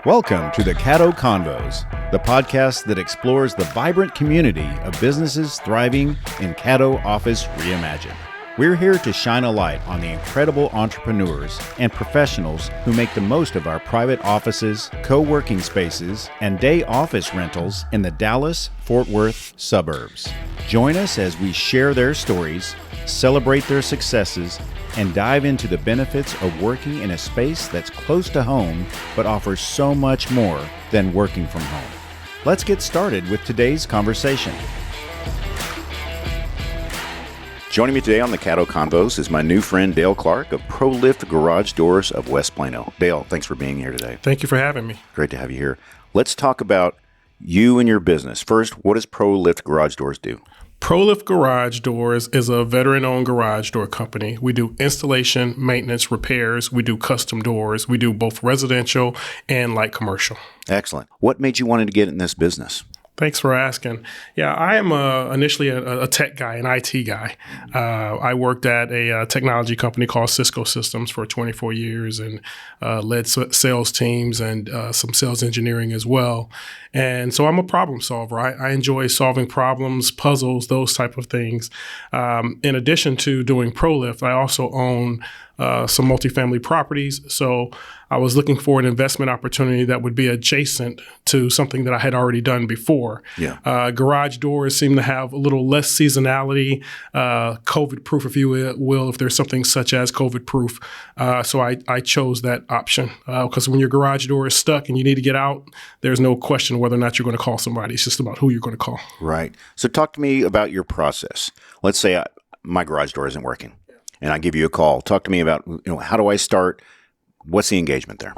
Welcome to the Caddo Convos, the podcast that explores the vibrant community of businesses thriving in Caddo Office Reimagined. We're here to shine a light on the incredible entrepreneurs and professionals who make the most of our private offices, co-working spaces, and day office rentals in the Dallas-Fort Worth suburbs. Join us as we share their stories, celebrate their successes, and dive into the benefits of working in a space that's close to home but offers so much more than working from home. Let's get started with today's conversation. Joining me today on the Caddo Convos is my new friend Dale Clark of ProLift Garage Doors of West Plano. Dale, thanks for being here today. Thank you for having me. Great to have you here. Let's talk about you and your business. First, what does ProLift Garage Doors do? ProLift Garage Doors is a veteran-owned garage door company. We do installation, maintenance, repairs. We do custom doors. We do both residential and light commercial. Excellent. What made you want to get in this business? Thanks for asking. Yeah, I am initially a tech guy, an IT guy. I worked at a technology company called Cisco Systems for 24 years and led sales teams and some sales engineering as well. And so I'm a problem solver. I enjoy solving problems, puzzles, those type of things. In addition to doing ProLift, I also own some multifamily properties. So I was looking for an investment opportunity that would be adjacent to something that I had already done before. Yeah. Garage doors seem to have a little less seasonality, COVID-proof, if you will, if there's something such as COVID-proof. So I chose that option because when your garage door is stuck and you need to get out, there's no question whether or not you're going to call somebody. It's just about who you're going to call. Right. So talk to me about your process. Let's say my garage door isn't working and I give you a call. Talk to me about, how do I start? What's the engagement there?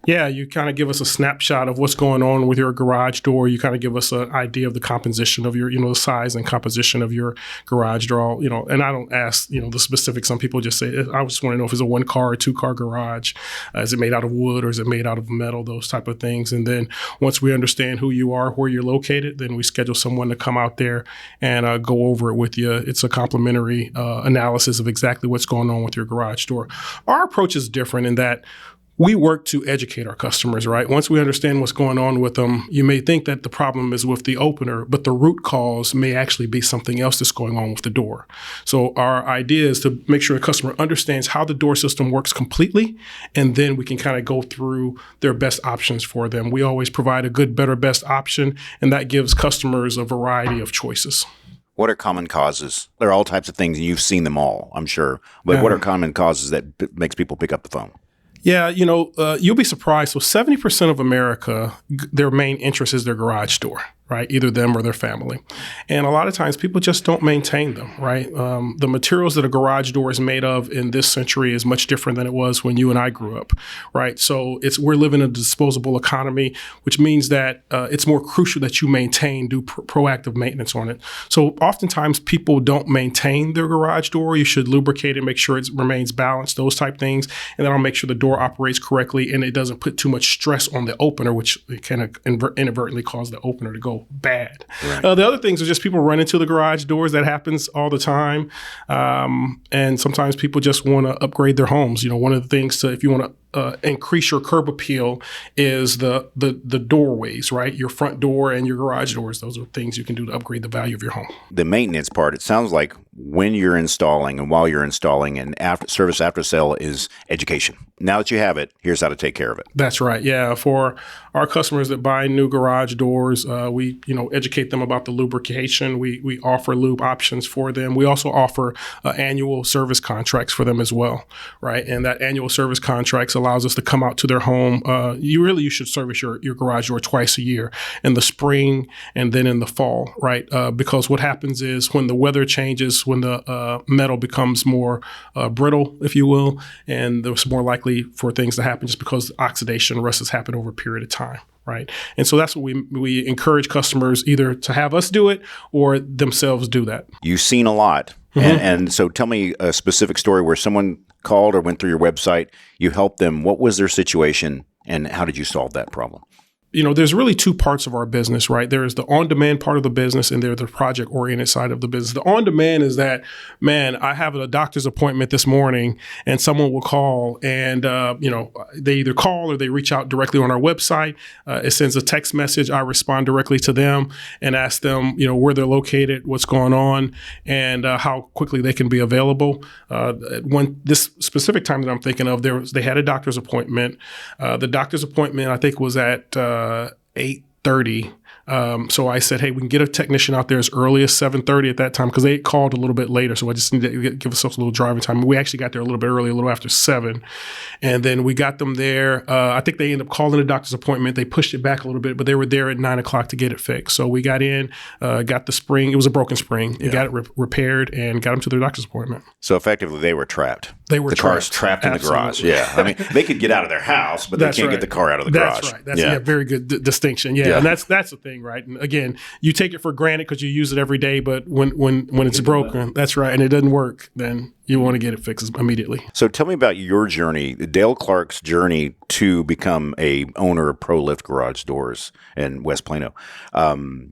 Yeah, you kind of give us a snapshot of what's going on with your garage door. You kind of give us an idea of the composition of your, the size and composition of your garage door, and I don't ask, the specifics. Some people just say, I just want to know if it's a 1-car or 2-car garage. Is it made out of wood or is it made out of metal? Those type of things. And then once we understand who you are, where you're located, then we schedule someone to come out there and go over it with you. It's a complimentary analysis of exactly what's going on with your garage door. Our approach is different in that we work to educate our customers, right? Once we understand what's going on with them, you may think that the problem is with the opener, but the root cause may actually be something else that's going on with the door. So our idea is to make sure a customer understands how the door system works completely, and then we can kind of go through their best options for them. We always provide a good, better, best option, and that gives customers a variety of choices. What are common causes? There are all types of things, and you've seen them all, I'm sure. But what are common causes that makes people pick up the phone? Yeah, you'll be surprised. So 70% of America, their main interest is their garage door, right? Either them or their family. And a lot of times people just don't maintain them, right? The materials that a garage door is made of in this century is much different than it was when you and I grew up, right? So we're living in a disposable economy, which means that it's more crucial that you maintain, do proactive maintenance on it. So oftentimes people don't maintain their garage door. You should lubricate it, make sure it remains balanced, those type things. And then I'll make sure the door operates correctly and it doesn't put too much stress on the opener, which can inadvertently cause the opener to go bad. Right. The other things are just people run into the garage doors. That happens all the time. And sometimes people just want to upgrade their homes. One of the things if you want to increase your curb appeal is the doorways, right? Your front door and your garage doors. Those are things you can do to upgrade the value of your home. The maintenance part, it sounds like when you're installing and while you're installing and service after sale is education. Now that you have it, here's how to take care of it. That's right. Yeah. For our customers that buy new garage doors, we educate them about the lubrication. We offer lube options for them. We also offer annual service contracts for them as well, right? And that annual service contracts allows us to come out to their home. You should service your garage door twice a year, in the spring and then in the fall, right? Because what happens is when the weather changes, when the metal becomes more brittle, if you will, and there's more likely for things to happen just because oxidation rust has happened over a period of time. Right. And so that's what we encourage customers either to have us do it or themselves do that. You've seen a lot. Mm-hmm. And so tell me a specific story where someone called or went through your website, you helped them. What was their situation and how did you solve that problem? there's really two parts of our business, right? There is the on-demand part of the business and there's the project-oriented side of the business. The on-demand is that, man, I have a doctor's appointment this morning and someone will call and, they either call or they reach out directly on our website. It sends a text message. I respond directly to them and ask them, where they're located, what's going on, and how quickly they can be available. This specific time that I'm thinking of, they had a doctor's appointment. The doctor's appointment, I think, was at 8:30. So I said, hey, we can get a technician out there as early as 7:30 at that time because they called a little bit later. So I just need to give ourselves a little driving time. We actually got there a little bit early, a little after 7. And then we got them there. I think they ended up calling a doctor's appointment. They pushed it back a little bit, but they were there at 9 o'clock to get it fixed. So we got in, got the spring. It was a broken spring. They got it repaired and got them to their doctor's appointment. So effectively, they were trapped. The car's trapped in the garage. Yeah. I mean, they could get out of their house, but they can't get the car out of the garage. That's right. That's a very good distinction. Yeah. And that's the thing, right? And again, you take it for granted because you use it every day, but when it's broken, that's right, and it doesn't work, then you want to get it fixed immediately. So tell me about your journey, Dale Clark's journey to become a owner of ProLift garage doors in West Plano.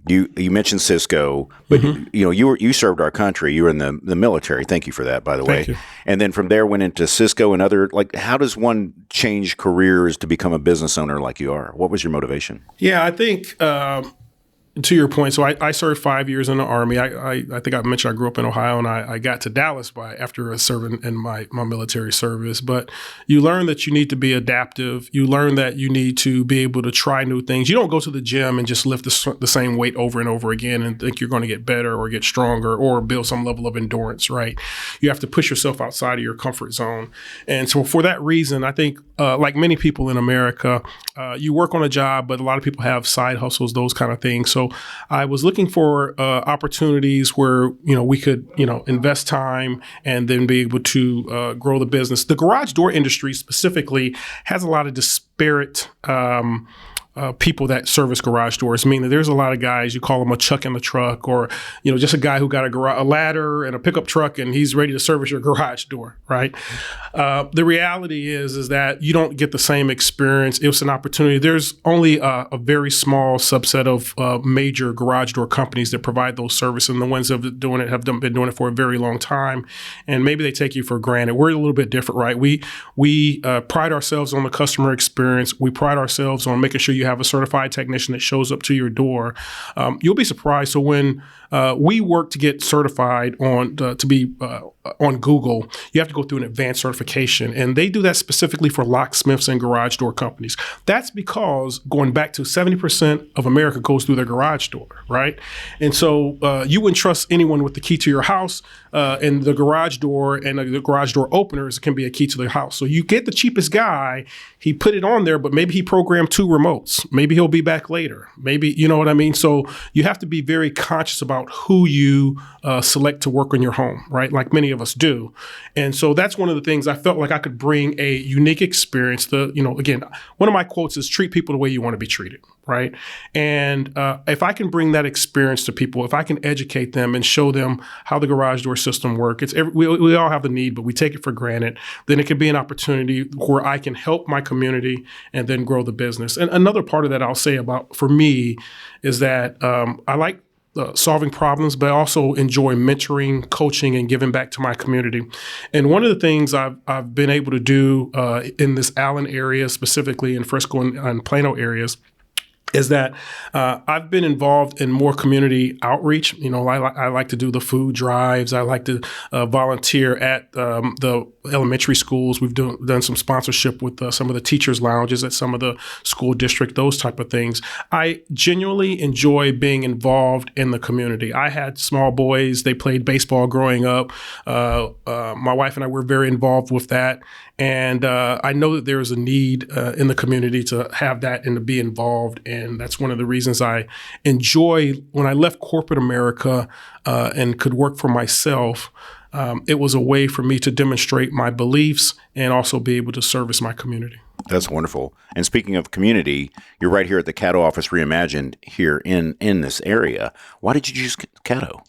You mentioned Cisco, but you served our country. You were in the military. Thank you for that, by the way. Thank you. And then from there went into Cisco and other, how does one change careers to become a business owner like you are? What was your motivation? Yeah, I think to your point, so I served 5 years in the Army. I think I mentioned I grew up in Ohio, and I got to Dallas after serving in my military service. But you learn that you need to be adaptive. You learn that you need to be able to try new things. You don't go to the gym and just lift the same weight over and over again and think you're going to get better or get stronger or build some level of endurance, right? You have to push yourself outside of your comfort zone. And so for that reason, I think like many people in America, you work on a job, but a lot of people have side hustles, those kind of things. So I was looking for opportunities where, we could, invest time and then be able to grow the business. The garage door industry specifically has a lot of disparate people that service garage doors, meaning there's a lot of guys, you call them a chuck in the truck, or, just a guy who got a ladder and a pickup truck and he's ready to service your garage door, right? The reality is that you don't get the same experience. It was an opportunity. There's only a very small subset of major garage door companies that provide those services, and the ones that have been doing it for a very long time, and maybe they take you for granted. We're a little bit different, right? We pride ourselves on the customer experience. We pride ourselves on making sure you have a certified technician that shows up to your door. You'll be surprised. So when we work to get certified to be on Google, you have to go through an advanced certification, and they do that specifically for locksmiths and garage door companies. That's because going back to 70% of America goes through their garage door, right? And so you wouldn't trust anyone with the key to your house, and the garage door and the garage door openers can be a key to their house. So you get the cheapest guy, he put it on there, but maybe he programmed 2 remotes. Maybe he'll be back later. Maybe, you know what I mean? So you have to be very conscious about who you select to work on your home, right? Like many of us do. And so that's one of the things I felt like I could bring a unique experience. Again, one of my quotes is treat people the way you want to be treated, right? And if I can bring that experience to people, if I can educate them and show them how the garage door system works, we all have the need, but we take it for granted, then it could be an opportunity where I can help my community and then grow the business. And another part of that I'll say about, for me, is that I like solving problems, but I also enjoy mentoring, coaching, and giving back to my community. And one of the things I've been able to do in this Allen area, specifically in Frisco and Plano areas, is that I've been involved in more community outreach. I like to do the food drives. I like to volunteer at the elementary schools. We've done some sponsorship with some of the teachers' lounges at some of the school district, those type of things. I genuinely enjoy being involved in the community. I had small boys. They played baseball growing up. My wife and I were very involved with that. And I know that there is a need in the community to have that and to be involved. And that's one of the reasons I enjoy when I left corporate America and could work for myself. It was a way for me to demonstrate my beliefs and also be able to service my community. That's wonderful. And speaking of community, you're right here at the Caddo Office Reimagined here in this area. Why did you choose Caddo?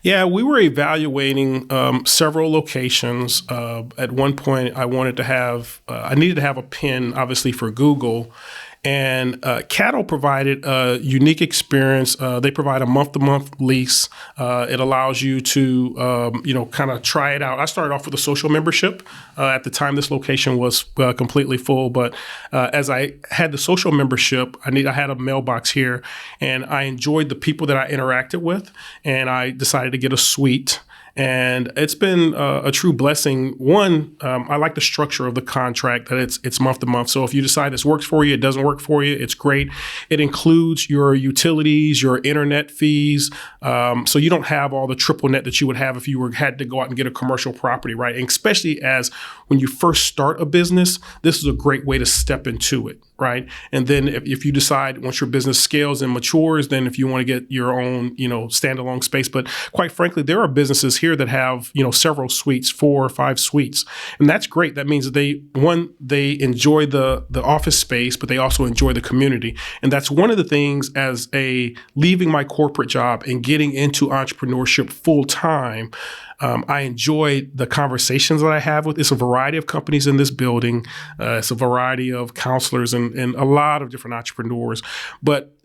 Yeah, we were evaluating several locations. At one point, I needed to have a pin, obviously, for Google. And Cattle provided a unique experience. They provide a month-to-month lease. It allows you to, kind of try it out. I started off with a social membership. At the time, this location was completely full. But as I had the social membership, I had a mailbox here, and I enjoyed the people that I interacted with, and I decided to get a suite. And it's been a true blessing. One, I like the structure of the contract, that it's month to month. So if you decide this works for you, it doesn't work for you, it's great. It includes your utilities, your internet fees. So you don't have all the triple net that you would have if you had to go out and get a commercial property, right? And especially as when you first start a business, this is a great way to step into it, right? And then if you decide once your business scales and matures, then if you want to get your own, standalone space. But quite frankly, there are businesses here that have, several suites, 4 or 5 suites. And that's great. That means that they enjoy the office space, but they also enjoy the community. And that's one of the things as leaving my corporate job and getting into entrepreneurship full time. I enjoy the conversations that I have with. It's a variety of companies in this building. It's a variety of counselors and a lot of different entrepreneurs. But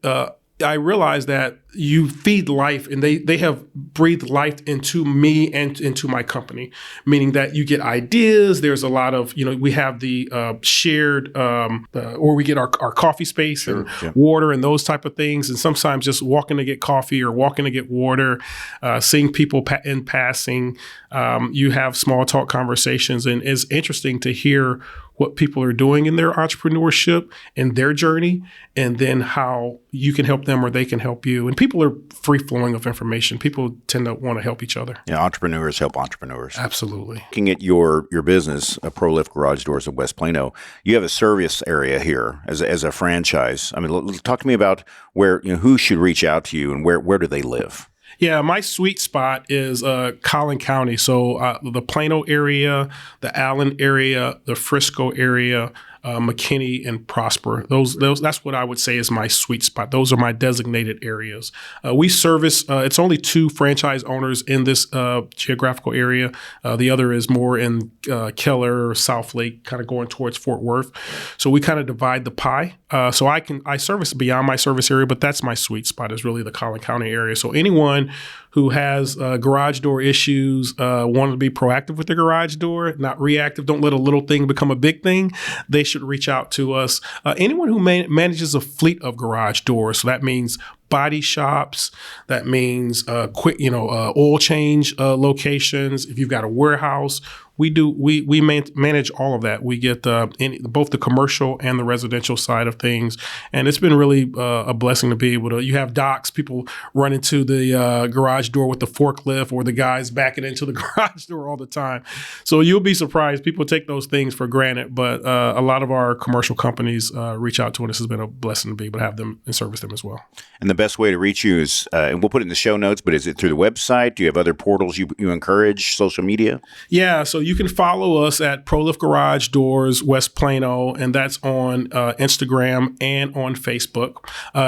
I realize that you feed life, and they have breathed life into me and into my company, meaning that you get ideas. There's a lot of, we have the shared, or we get our coffee space and water and those type of things. And sometimes just walking to get coffee or walking to get water, seeing people in passing, you have small talk conversations. And it's interesting to hear what people are doing in their entrepreneurship and their journey, and then how you can help them or they can help you. And people are free flowing of information. People tend to want to help each other. Yeah, entrepreneurs help entrepreneurs. Absolutely. Looking at your business, ProLift Garage Doors of West Plano, you have a service area here as a franchise. I mean, talk to me about where, who should reach out to you and where do they live? Yeah, my sweet spot is Collin County. So the Plano area, the Allen area, the Frisco area, McKinney and Prosper. Those that's what I would say is my sweet spot. Those are my designated areas. We service, it's only 2 franchise owners in this geographical area. The other is more in Keller, South Lake, kind of going towards Fort Worth. So we kind of divide the pie. So I service beyond my service area, but that's my sweet spot, is really the Collin County area. So anyone who has garage door issues, want to be proactive with their garage door, not reactive, don't let a little thing become a big thing, they should reach out to us. Anyone who manages a fleet of garage doors, so that means body shops, that means quick, oil change locations. If you've got a warehouse, we manage all of that. We get both the commercial and the residential side of things, and it's been really a blessing to be able to. You have docks, people run into the garage door with the forklift, or the guys backing into the garage door all the time. So you'll be surprised. People take those things for granted, but a lot of our commercial companies reach out to us. This has been a blessing to be able to have them and service them as well. And the best way to reach you is, and we'll put it in the show notes, but is it through the website? Do you have other portals you encourage, social media? Yeah, so you can follow us at ProLift Garage Doors West Plano, and that's on Instagram and on Facebook.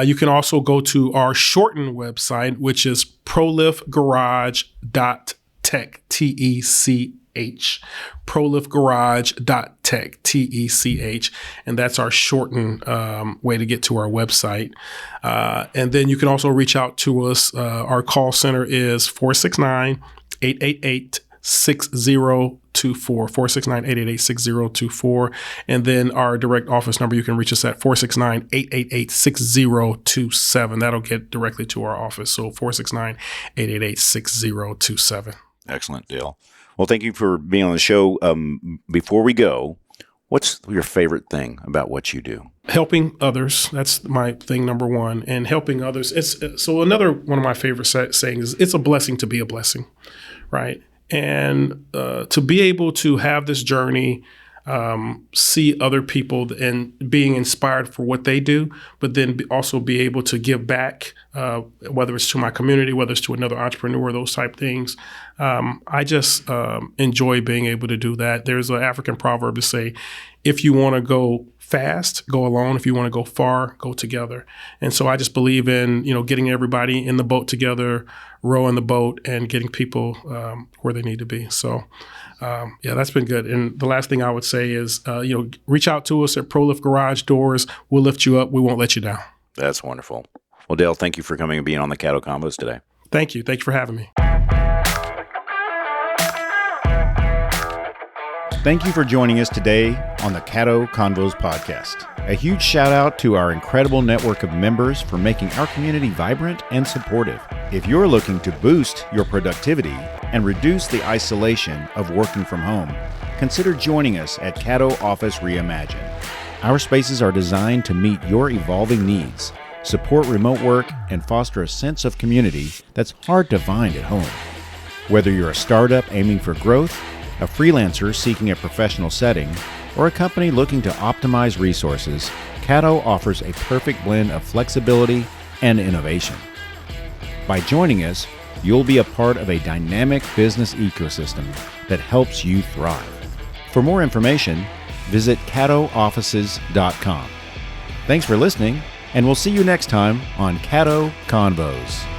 You can also go to our shortened website, which is proliftgarage.tech, TECH. proliftgarage.tech, TECH, and that's our shortened way to get to our website. And then you can also reach out to us. Our call center is 469-888-6024, 469-888-6024. And then our direct office number, you can reach us at 469-888-6027. That'll get directly to our office. So 469-888-6027. Excellent deal. Well, thank you for being on the show. Before we go, what's your favorite thing about what you do? Helping others. That's my thing, number one. And helping others. So another one of my favorite sayings is, it's a blessing to be a blessing, right? And to be able to have this journey, see other people and being inspired for what they do, but then also be able to give back, whether it's to my community, whether it's to another entrepreneur, those type things. I just enjoy being able to do that. There's an African proverb to say, if you want to go fast, go alone. If you want to go far, go together. And so I just believe in, getting everybody in the boat together, rowing the boat, and getting people where they need to be. So, that's been good. And the last thing I would say is, reach out to us at ProLift Garage Doors. We'll lift you up. We won't let you down. That's wonderful. Well, Dale, thank you for coming and being on the Caddo Combos today. Thank you. Thank you for having me. Thank you for joining us today on the Caddo Convos podcast. A huge shout out to our incredible network of members for making our community vibrant and supportive. If you're looking to boost your productivity and reduce the isolation of working from home, consider joining us at Caddo Office Reimagined. Our spaces are designed to meet your evolving needs, support remote work, and foster a sense of community that's hard to find at home. Whether you're a startup aiming for growth, a freelancer seeking a professional setting, or a company looking to optimize resources, Caddo offers a perfect blend of flexibility and innovation. By joining us, you'll be a part of a dynamic business ecosystem that helps you thrive. For more information, visit caddooffices.com. Thanks for listening, and we'll see you next time on Caddo Convos.